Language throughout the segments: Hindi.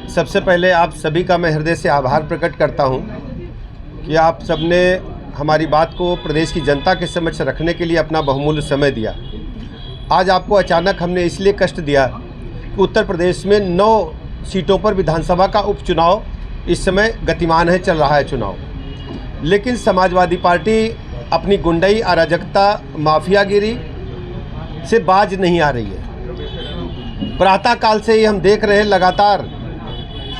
सबसे पहले आप सभी का मैं हृदय से आभार प्रकट करता हूं कि आप सबने हमारी बात को प्रदेश की जनता के समक्ष रखने के लिए अपना बहुमूल्य समय दिया। आज आपको अचानक हमने इसलिए कष्ट दिया कि उत्तर प्रदेश में 9 सीटों पर विधानसभा का उपचुनाव इस समय गतिमान है, चल रहा है चुनाव। लेकिन समाजवादी पार्टी अपनी गुंडई, अराजकता, माफियागिरी से बाज नहीं आ रही है। प्रातःकाल से ही हम देख रहे हैं, लगातार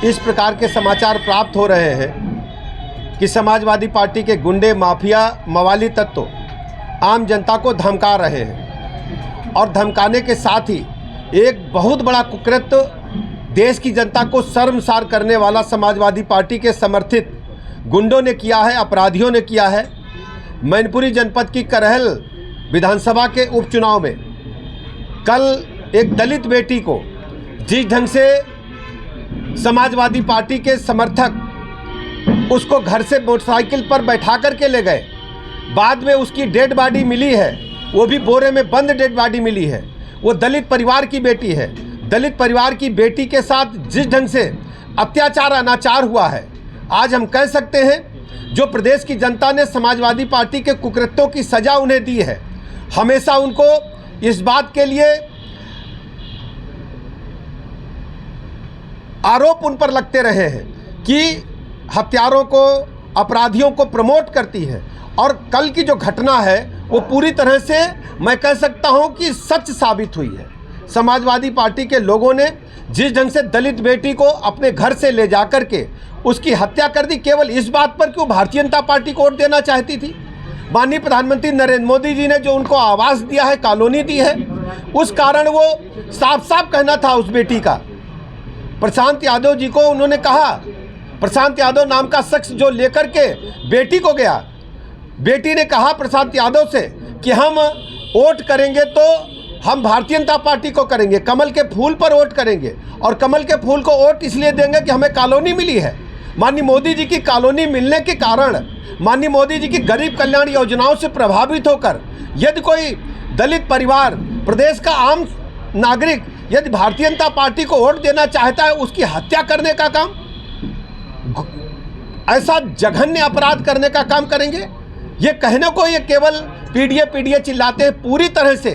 इस प्रकार के समाचार प्राप्त हो रहे हैं कि समाजवादी पार्टी के गुंडे, माफिया, मवाली तत्व आम जनता को धमका रहे हैं और धमकाने के साथ ही एक बहुत बड़ा कुकृत्य देश की जनता को शर्मसार करने वाला समाजवादी पार्टी के समर्थित गुंडों ने किया है, अपराधियों ने किया है। मैनपुरी जनपद की करहल विधानसभा के उपचुनाव में कल एक दलित बेटी को जिस ढंग से समाजवादी पार्टी के समर्थक उसको घर से मोटरसाइकिल पर बैठा करके ले गए, बाद में उसकी डेड बॉडी मिली है, वो भी बोरे में बंद डेड बॉडी मिली है। वो दलित परिवार की बेटी है। दलित परिवार की बेटी के साथ जिस ढंग से अत्याचार, अनाचार हुआ है, आज हम कह सकते हैं जो प्रदेश की जनता ने समाजवादी पार्टी के कुकृत्यों की सज़ा उन्हें दी है, हमेशा उनको इस बात के लिए आरोप उन पर लगते रहे हैं कि हत्यारों को, अपराधियों को प्रमोट करती है। और कल की जो घटना है वो पूरी तरह से मैं कह सकता हूं कि सच साबित हुई है। समाजवादी पार्टी के लोगों ने जिस ढंग से दलित बेटी को अपने घर से ले जाकर के उसकी हत्या कर दी, केवल इस बात पर कि वो भारतीय जनता पार्टी को वोट देना चाहती थी। माननीय प्रधानमंत्री नरेंद्र मोदी जी ने जो उनको आवास दिया है, कॉलोनी दी है, उस कारण वो साफ साफ कहना था उस बेटी का। प्रशांत यादव जी को उन्होंने कहा, प्रशांत यादव नाम का शख्स जो लेकर के बेटी को गया, बेटी ने कहा प्रशांत यादव से कि हम वोट करेंगे तो हम भारतीय जनता पार्टी को करेंगे, कमल के फूल पर वोट करेंगे और कमल के फूल को वोट इसलिए देंगे कि हमें कॉलोनी मिली है। माननीय मोदी जी की कॉलोनी मिलने के कारण, माननीय मोदी जी की गरीब कल्याण योजनाओं से प्रभावित होकर यदि कोई दलित परिवार, प्रदेश का आम नागरिक यदि भारतीय जनता पार्टी को वोट देना चाहता है, उसकी हत्या करने का काम, ऐसा जघन्य अपराध करने का काम करेंगे। ये कहने को ये केवल पीडीए चिल्लाते हैं, पूरी तरह से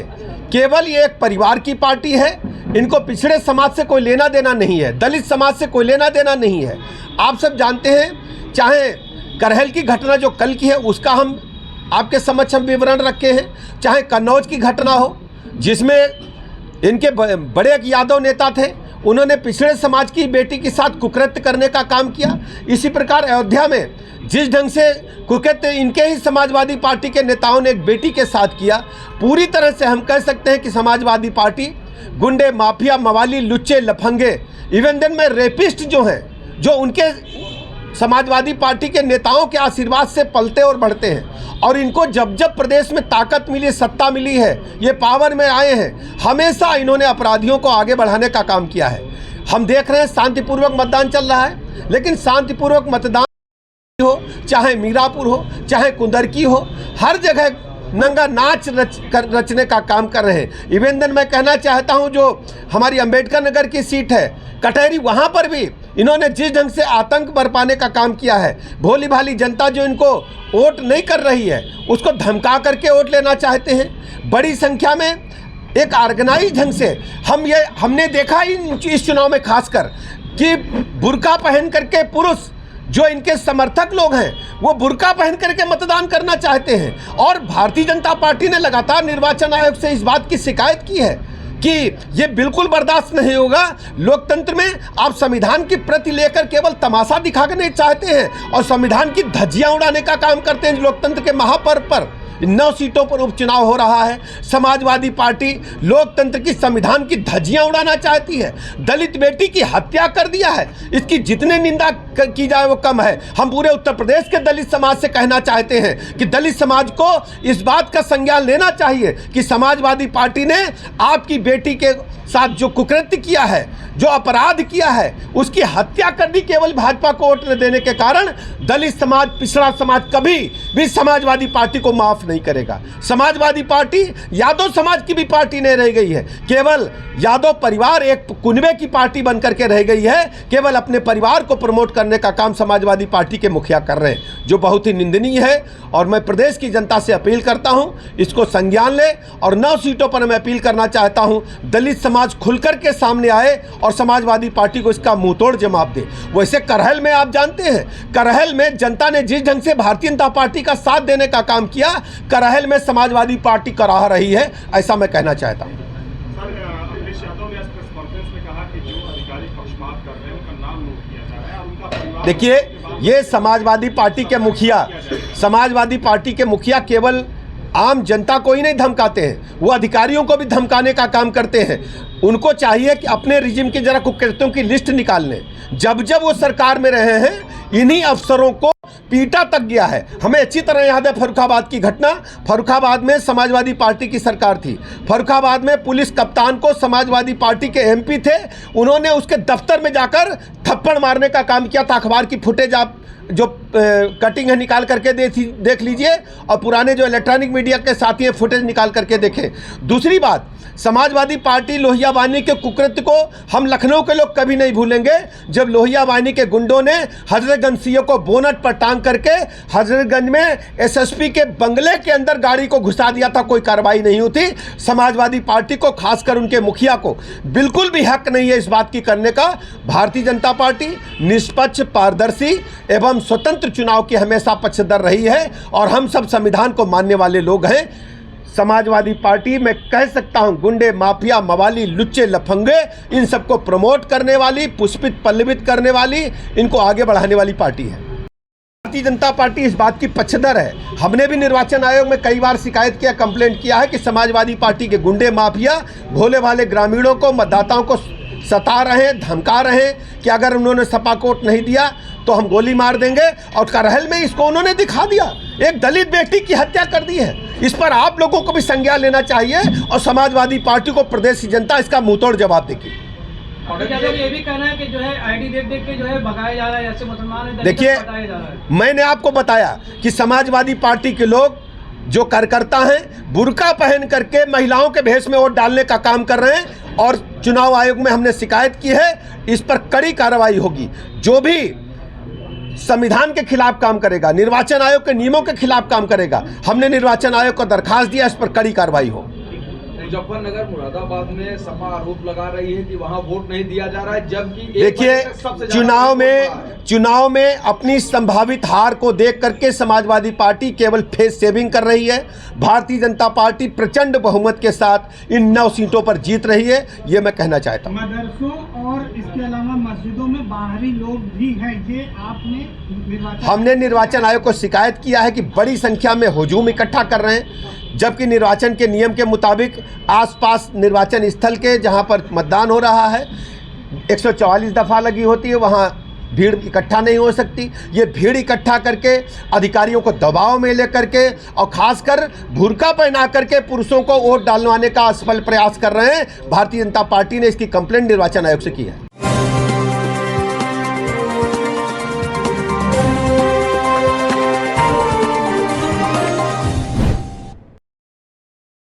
केवल ये एक परिवार की पार्टी है। इनको पिछड़े समाज से कोई लेना देना नहीं है, दलित समाज से कोई लेना देना नहीं है। आप सब जानते हैं, चाहे करहल की घटना जो कल की है उसका हम आपके समक्ष हम विवरण रखे हैं, चाहे कन्नौज की घटना हो जिसमें इनके बड़े एक यादव नेता थे, उन्होंने पिछड़े समाज की बेटी के साथ कुकृत्य करने का काम किया। इसी प्रकार अयोध्या में जिस ढंग से कुकृत्य इनके ही समाजवादी पार्टी के नेताओं ने एक बेटी के साथ किया, पूरी तरह से हम कह सकते हैं कि समाजवादी पार्टी गुंडे, माफिया, मवाली, लुच्चे, लफंगे, इवन देन में रेपिस्ट जो हैं, जो उनके समाजवादी पार्टी के नेताओं के आशीर्वाद से पलते और बढ़ते हैं। और इनको जब जब प्रदेश में ताकत मिली, सत्ता मिली है, ये पावर में आए हैं, हमेशा इन्होंने अपराधियों को आगे बढ़ाने का काम किया है। हम देख रहे हैं शांतिपूर्वक मतदान चल रहा है, लेकिन शांतिपूर्वक मतदान हो, चाहे मीरापुर हो, चाहे कुंदरकी हो, हर जगह नंगा नाच रचने का काम कर रहे हैं। इवन देन मैं कहना चाहता हूं, जो हमारी अंबेडकर नगर की सीट है कटहरी, वहां पर भी इन्होंने जिस ढंग से आतंक बरपाने का काम किया है, भोली भाली जनता जो इनको वोट नहीं कर रही है उसको धमका करके वोट लेना चाहते हैं। बड़ी संख्या में एक ऑर्गेनाइज ढंग से हमने देखा इस चुनाव में खासकर कि बुर्का पहन करके पुरुष जो इनके समर्थक लोग हैं वो बुर्का पहन करके मतदान करना चाहते हैं। और भारतीय जनता पार्टी ने लगातार निर्वाचन आयोग से इस बात की शिकायत की है कि ये बिल्कुल बर्दाश्त नहीं होगा। लोकतंत्र में आप संविधान की प्रति लेकर केवल तमाशा दिखाने चाहते हैं और संविधान की धज्जियां उड़ाने का काम करते हैं। लोकतंत्र के महापर्व पर 9 सीटों पर उपचुनाव हो रहा है, समाजवादी पार्टी लोकतंत्र की, संविधान की धज्जियां उड़ाना चाहती है। दलित बेटी की हत्या कर दिया है, इसकी जितने निंदा की जाए वो कम है। हम पूरे उत्तर प्रदेश के दलित समाज से कहना चाहते हैं कि दलित समाज को इस बात का संज्ञान लेना चाहिए कि समाजवादी पार्टी ने आपकी बेटी के साथ जो कुकृत्य किया है, जो अपराध किया है, उसकी हत्या कर दी केवल भाजपा को वोट देने के कारण। दलित समाज, पिछड़ा समाज कभी भी समाजवादी पार्टी को माफ नहीं करेगा। समाजवादी पार्टी यादव समाज की भी पार्टी नहीं रह गई है, केवल यादव परिवार एक कुनबे की पार्टी बनकर के रह गई है। केवल अपने परिवार को प्रमोट करने का काम समाजवादी पार्टी के मुखिया कर रहे हैं, जो बहुत ही निंदनीय है। और मैं प्रदेश की जनता से अपील करता हूं, इसको संज्ञान ले। और 9 सीटों पर मैं अपील करना चाहता हूं, दलित समाज खुलकर के सामने आए और समाजवादी पार्टी को इसका मुंहतोड़ जवाब दे। वैसे करहल में आप जानते हैं, करहल में जनता ने जिस ढंग से भारतीय जनता पार्टी का साथ देने का काम किया, करहल में समाजवादी पार्टी कराह रही है, ऐसा मैं कहना चाहता हूं। अखिलेश यादव ने प्रेस कॉन्फ्रेंस में कहा कि जो अधिकारी पक्षपात कर रहे हैं उनका नाम नोट किया जा रहा है और उनका परिवार। देखिए, ये समाजवादी पार्टी के मुखिया, समाजवादी पार्टी के मुखिया केवल आम जनता को ही नहीं धमकाते हैं, वो अधिकारियों को भी धमकाने का काम करते हैं। उनको चाहिए कि अपने रिजिम के जरा कुकृत्यों की लिस्ट निकाल लें। जब जब वो सरकार में रहे हैं, इन्हीं अफसरों को पीटा तक गया है। हमें अच्छी तरह याद है फर्रुखाबाद की घटना। फर्रुखाबाद में समाजवादी पार्टी की सरकार थी। फर्रुखाबाद में पुलिस कप्तान को समाजवादी पार्टी के एमपी थे, उन्होंने उसके दफ्तर में जाकर थप्पड़ मारने का काम किया था। अखबार की फुटेज आप जो कटिंग है निकाल करके देख लीजिए, और पुराने जो इलेक्ट्रॉनिक मीडिया के साथी हैं फुटेज निकाल करके देखें। दूसरी बात, समाजवादी पार्टी लोहिया वाहिनी के कुकृत्य को हम लखनऊ के लोग कभी नहीं भूलेंगे। जब लोहिया वाहिनी के गुंडों ने हजरतगंज सीओ को बोनट पर टांग करके हजरतगंज में एसएसपी के बंगले के अंदर गाड़ी को घुसा दिया था, कोई कार्रवाई नहीं होती। समाजवादी पार्टी को, खासकर उनके मुखिया को, बिल्कुल भी हक नहीं है इस बात की करने का। भारतीय जनता पार्टी निष्पक्ष, पारदर्शी एवं स्वतंत्र चुनाव की हमेशा पक्षधर रही है, और हम सब संविधान को मानने वाले लोग हैं। समाजवादी पार्टी मैं कह सकता हूं, गुंडे, माफिया, मवाली, लुच्चे, लफंगे, इन सबको प्रमोट करने वाली, पुष्पित पल्लवित करने वाली, इनको आगे बढ़ाने वाली पार्टी है। भारतीय जनता पार्टी इस बात की पक्षधर है। हमने भी निर्वाचन आयोग में कई बार शिकायत किया, कंप्लेंट किया है कि समाजवादी पार्टी के गुंडे, माफिया भोले भाले ग्रामीणों को, मतदाताओं को सता रहे हैं, धमका रहे हैं कि अगर उन्होंने सपा कोट नहीं दिया तो हम गोली मार देंगे। और करहल में इसको उन्होंने दिखा दिया, एक दलित बेटी की हत्या कर दी है। इस पर आप लोगों को भी संज्ञान लेना चाहिए, और समाजवादी पार्टी को प्रदेश की जनता इसका मुंहतोड़ जवाब देगी। ये भी कहना है कि जो है आईडी देख के जो है भगाया जा रहा है, ऐसे मुसलमान। देखिए, मैंने आपको बताया कि समाजवादी पार्टी के लोग जो कार्यकर्ता हैं, बुर्का पहन करके महिलाओं के भेष में वोट डालने का काम कर रहे हैं, और चुनाव आयोग में हमने शिकायत की है। इस पर कड़ी कार्रवाई होगी। जो भी संविधान के खिलाफ काम करेगा, निर्वाचन आयोग के नियमों के खिलाफ काम करेगा, हमने निर्वाचन आयोग को दरखास्त दिया, इस पर कड़ी कार्रवाई हो। मुजफ्फरनगर, मुरादाबाद में सपा आरोप लगा रही है कि वहां वोट नहीं दिया जा रहा है, जबकि देखिए, चुनाव में अपनी संभावित हार को देख करके समाजवादी पार्टी केवल फेस सेविंग कर रही है। भारतीय जनता पार्टी प्रचंड बहुमत के साथ इन 9 सीटों पर जीत रही है, ये मैं कहना चाहता हूँ। मदरसों और इसके अलावा मस्जिदों में बाहरी लोग भी हैं, ये आपने हमने निर्वाचन आयोग को शिकायत किया है कि बड़ी संख्या में हुजूम इकट्ठा कर रहे हैं, जबकि निर्वाचन के नियम के मुताबिक आसपास निर्वाचन स्थल के जहां पर मतदान हो रहा है 144 दफ़ा लगी होती है, वहां भीड़ इकट्ठा नहीं हो सकती। ये भीड़ इकट्ठा करके अधिकारियों को दबाव में लेकर के, और खासकर बुर्का पहना करके पुरुषों को वोट डालवाने का असफल प्रयास कर रहे हैं। भारतीय जनता पार्टी ने इसकी कंप्लेंट निर्वाचन आयोग से की है।